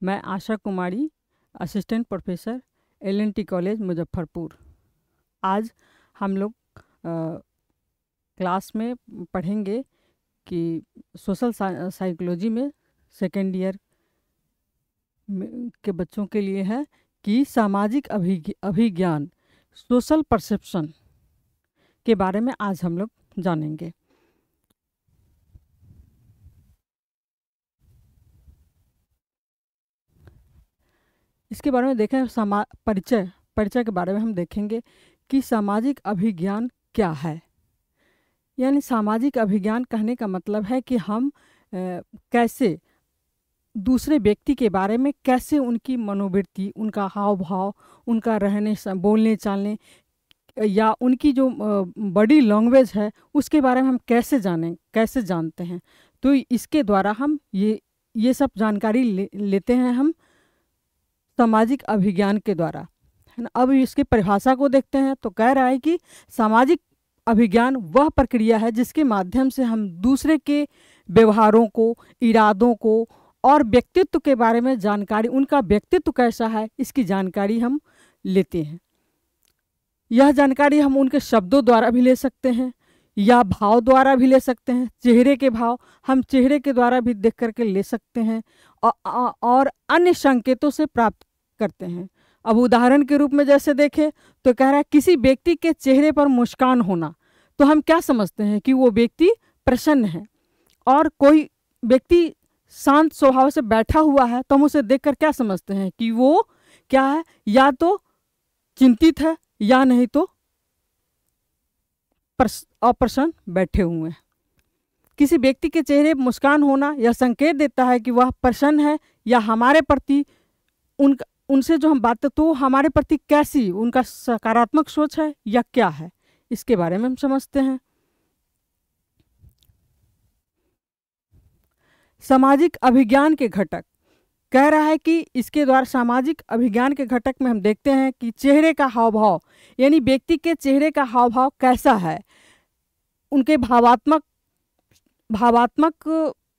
मैं Asha Kumari, assistant professor एल.एन.टी. College Muzaffarpur. आज हम लोग क्लास में पढ़ेंगे कि सोशल साइकोलॉजी में सेकेंड ईयर के बच्चों के लिए है कि सामाजिक अभिज्ञान सोशल परसेप्शन के बारे में आज हम लोग जानेंगे। इसके बारे में देखें, परिचय के बारे में हम देखेंगे कि सामाजिक अभिज्ञान क्या है। यानी सामाजिक अभिज्ञान कहने का मतलब है कि हम कैसे दूसरे व्यक्ति के बारे में, कैसे उनकी मनोवृत्ति, उनका हाव भाव, उनका रहने बोलने चालने या उनकी जो बॉडी लैंग्वेज है उसके बारे में हम कैसे जानते हैं। तो इसके द्वारा हम ये सब जानकारी लेते हैं हम सामाजिक अभिज्ञान के द्वारा, है ना। अब इसकी परिभाषा को देखते हैं तो कह रहा है कि सामाजिक अभिज्ञान वह प्रक्रिया है जिसके माध्यम से हम दूसरे के व्यवहारों को, इरादों को और व्यक्तित्व के बारे में जानकारी, उनका व्यक्तित्व कैसा है इसकी जानकारी हम लेते हैं। यह जानकारी हम उनके शब्दों द्वारा भी ले सकते हैं या भाव द्वारा भी ले सकते हैं। चेहरे के भाव हम चेहरे के द्वारा भी देख करके ले सकते हैं और अन्य संकेतों से प्राप्त करते हैं। अब उदाहरण के रूप में जैसे देखें तो कह रहा है किसी व्यक्ति के चेहरे पर मुस्कान होना, तो हम क्या समझते हैं कि वो व्यक्ति प्रसन्न है। और कोई व्यक्ति शांत स्वभाव से बैठा हुआ है तो हम उसे देखकर क्या समझते हैं कि वो क्या है, या तो चिंतित है या नहीं तो अप्रसन्न बैठे हुए हैं। किसी व्यक्ति के चेहरे पर मुस्कान होना यह संकेत देता है कि वह प्रसन्न है या हमारे प्रति उनसे जो हम बात, तो हमारे प्रति कैसी उनका सकारात्मक सोच है या क्या है, इसके बारे में हम समझते हैं। सामाजिक अभिज्ञान के घटक कह रहा है कि इसके द्वारा सामाजिक अभिज्ञान के घटक में हम देखते हैं कि चेहरे का हाव भाव, यानी व्यक्ति के चेहरे का हाव भाव कैसा है, उनके भावात्मक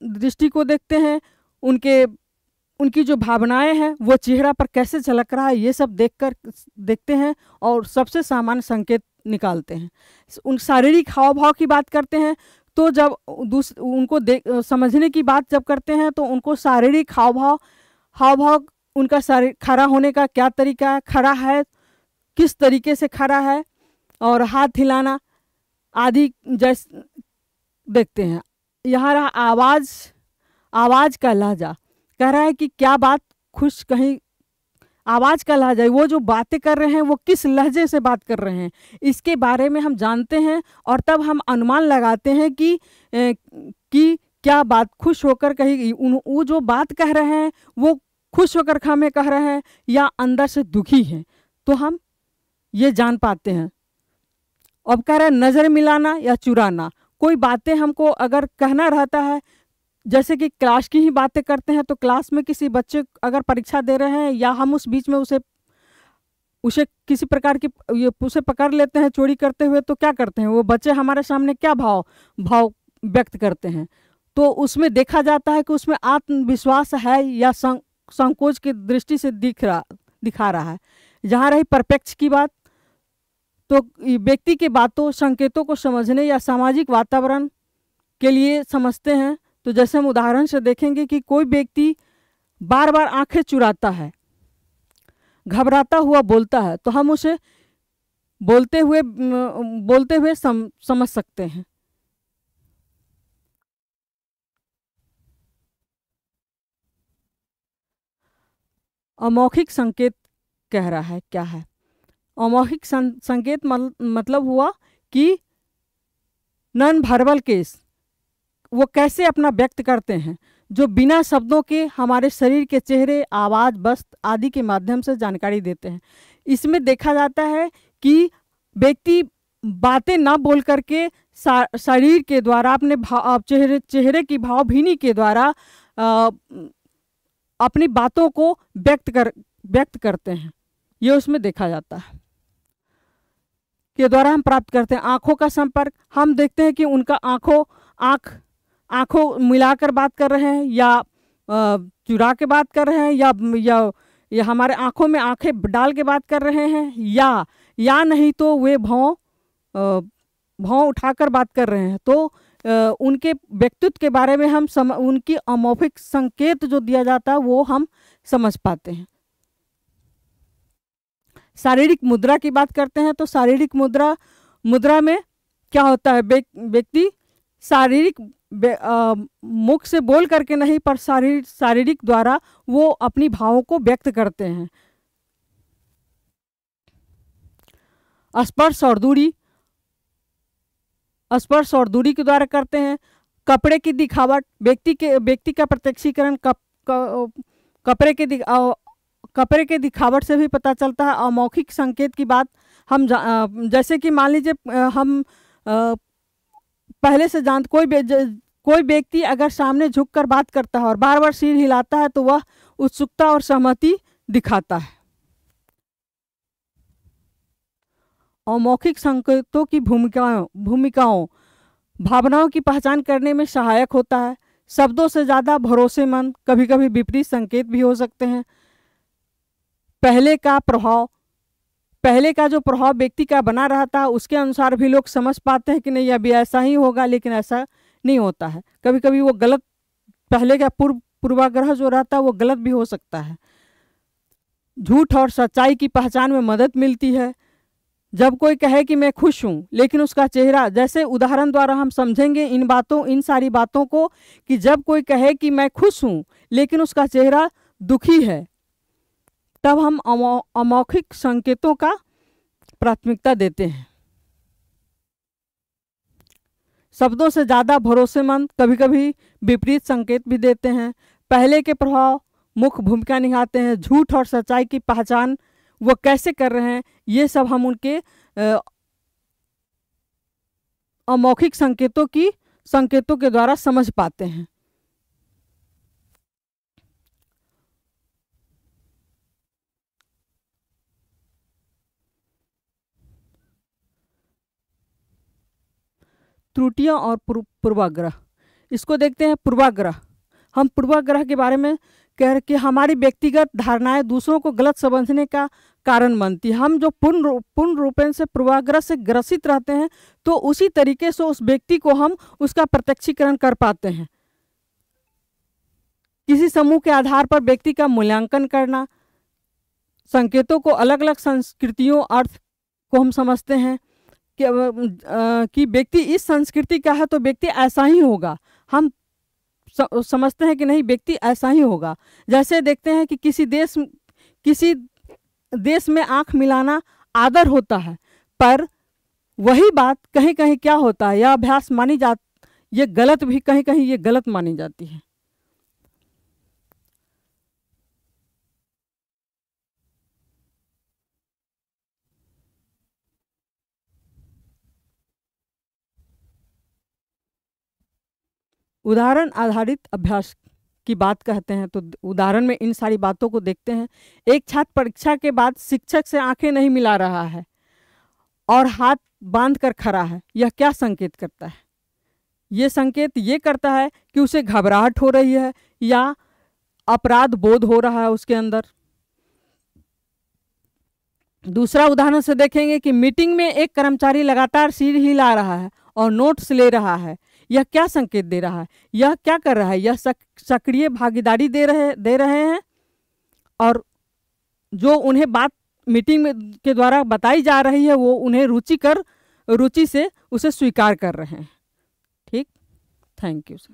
दृष्टि को देखते हैं, उनकी जो भावनाएं हैं वो चेहरा पर कैसे झलक रहा है, ये सब देखते हैं और सबसे सामान्य संकेत निकालते हैं। उन शारीरिक हाव भाव की बात करते हैं तो जब उनको समझने की बात जब करते हैं तो उनको शारीरिक हाव भाव उनका खड़ा होने का क्या तरीका है, खड़ा है किस तरीके से खड़ा है, और हाथ हिलाना आदि जैसे देखते हैं। यहाँ रहा आवाज़ का लहजा, कह रहा है कि क्या बात खुश, कहीं आवाज़ का लहजा, वो जो बातें कर रहे हैं वो किस लहजे से बात कर रहे हैं, इसके बारे में हम जानते हैं और तब हम अनुमान लगाते हैं कि क्या बात खुश होकर कही, वो जो बात कह रहे हैं वो खुश होकर हमें कह रहे हैं या अंदर से दुखी हैं, तो हम ये जान पाते हैं। अब कह रहे हैं नज़र मिलाना या चुराना, कोई बातें हमको अगर कहना रहता है, जैसे कि क्लास की ही बातें करते हैं तो क्लास में किसी बच्चे अगर परीक्षा दे रहे हैं या हम उस बीच में उसे किसी प्रकार की उसे पकड़ लेते हैं चोरी करते हुए, तो क्या करते हैं, वो बच्चे हमारे सामने क्या भाव व्यक्त करते हैं, तो उसमें देखा जाता है कि उसमें आत्मविश्वास है या संकोच की दृष्टि से दिखा रहा है। जहाँ रही प्रत्यक्ष की बात, तो व्यक्ति के बातों संकेतों को समझने या सामाजिक वातावरण के लिए समझते हैं। तो जैसे हम उदाहरण से देखेंगे कि कोई व्यक्ति बार बार आंखें चुराता है, घबराता हुआ बोलता है, तो हम उसे बोलते हुए समझ सकते हैं। अमौखिक संकेत कह रहा है क्या है। अमौखिक संकेत मतलब हुआ कि नॉन वर्बल केस, वो कैसे अपना व्यक्त करते हैं, जो बिना शब्दों के हमारे शरीर के चेहरे, आवाज़, वस्त्र आदि के माध्यम से जानकारी देते हैं। इसमें देखा जाता है कि व्यक्ति बातें ना बोल करके शरीर के द्वारा, अपने चेहरे की भावभीनी के द्वारा अपनी बातों को व्यक्त करते हैं। ये उसमें देखा जाता है के द्वारा हम प्राप्त करते हैं। आँखों का संपर्क, हम देखते हैं कि उनका आँखों मिलाकर बात कर रहे हैं या चुरा के बात कर रहे हैं, या हमारे आंखों में आंखें डाल के बात कर रहे हैं, या नहीं तो वे भौं उठाकर बात कर रहे हैं। तो उनके व्यक्तित्व के बारे में हम उनकी अमौखिक संकेत जो दिया जाता है वो हम समझ पाते हैं। शारीरिक मुद्रा की बात करते हैं तो शारीरिक मुद्रा में क्या होता है, व्यक्ति शारीरिक मुख से बोल करके नहीं पर शारीरिक द्वारा वो अपनी भावों को व्यक्त करते हैं। स्पर्श और दूरी के द्वारा करते हैं। कपड़े की दिखावट, व्यक्ति का प्रत्यक्षीकरण कपड़े के दिखावट से भी पता चलता है। अमौखिक संकेत की बात हम जैसे कि मान लीजिए हम पहले से कोई व्यक्ति अगर सामने झुककर बात करता है और बार बार सिर हिलाता है तो वह उत्सुकता और सहमति दिखाता है। अमौखिक संकेतों की भूमिकाओं भावनाओं की पहचान करने में सहायक होता है। शब्दों से ज़्यादा भरोसेमंद, कभी कभी विपरीत संकेत भी हो सकते हैं। पहले का जो प्रभाव व्यक्ति का बना रहता है उसके अनुसार भी लोग समझ पाते हैं कि नहीं अभी ऐसा ही होगा, लेकिन ऐसा नहीं होता है। कभी कभी वो गलत, पहले का पूर्वाग्रह जो रहता है वो गलत भी हो सकता है। झूठ और सच्चाई की पहचान में मदद मिलती है। जब कोई कहे कि मैं खुश हूँ लेकिन उसका चेहरा, जैसे उदाहरण द्वारा हम समझेंगे इन सारी बातों को, कि जब कोई कहे कि मैं खुश हूँ लेकिन उसका चेहरा दुखी है, तब हम अमौखिक संकेतों का प्राथमिकता देते हैं। शब्दों से ज़्यादा भरोसेमंद, कभी कभी विपरीत संकेत भी देते हैं। पहले के प्रभाव मुख्य भूमिका निभाते हैं। झूठ और सच्चाई की पहचान वो कैसे कर रहे हैं, ये सब हम उनके अमौखिक संकेतों के द्वारा समझ पाते हैं। त्रुटियां और पूर्वाग्रह, इसको देखते हैं। पूर्वाग्रह, हम पूर्वाग्रह के बारे में कह रहे कि हमारी व्यक्तिगत धारणाएं दूसरों को गलत समझने का कारण बनती है। हम जो पूर्ण रूपेण से पूर्वाग्रह से ग्रसित रहते हैं तो उसी तरीके से उस व्यक्ति को हम उसका प्रत्यक्षीकरण कर पाते हैं। किसी समूह के आधार पर व्यक्ति का मूल्यांकन करना, संकेतों को अलग अलग संस्कृतियों अर्थ को हम समझते हैं कि व्यक्ति इस संस्कृति का है तो व्यक्ति ऐसा ही होगा। हम समझते हैं कि नहीं, व्यक्ति ऐसा ही होगा। जैसे देखते हैं कि किसी देश में आंख मिलाना आदर होता है, पर वही बात कहीं कहीं क्या होता है, यह अभ्यास ये गलत भी कहीं कहीं ये गलत मानी जाती है। उदाहरण आधारित अभ्यास की बात कहते हैं तो उदाहरण में इन सारी बातों को देखते हैं। एक छात्र परीक्षा के बाद शिक्षक से आंखें नहीं मिला रहा है और हाथ बांध कर खड़ा है, यह क्या संकेत करता है? ये संकेत ये करता है कि उसे घबराहट हो रही है या अपराध बोध हो रहा है उसके अंदर। दूसरा उदाहरण से देखेंगे कि मीटिंग में एक कर्मचारी लगातार सिर हिला रहा है और नोट्स ले रहा है, यह क्या संकेत दे रहा है? यह क्या कर रहा है? यह सक्रिय भागीदारी दे रहे हैं और जो उन्हें बात मीटिंग में के द्वारा बताई जा रही है वो उन्हें रुचि से उसे स्वीकार कर रहे हैं। ठीक, थैंक यू सर।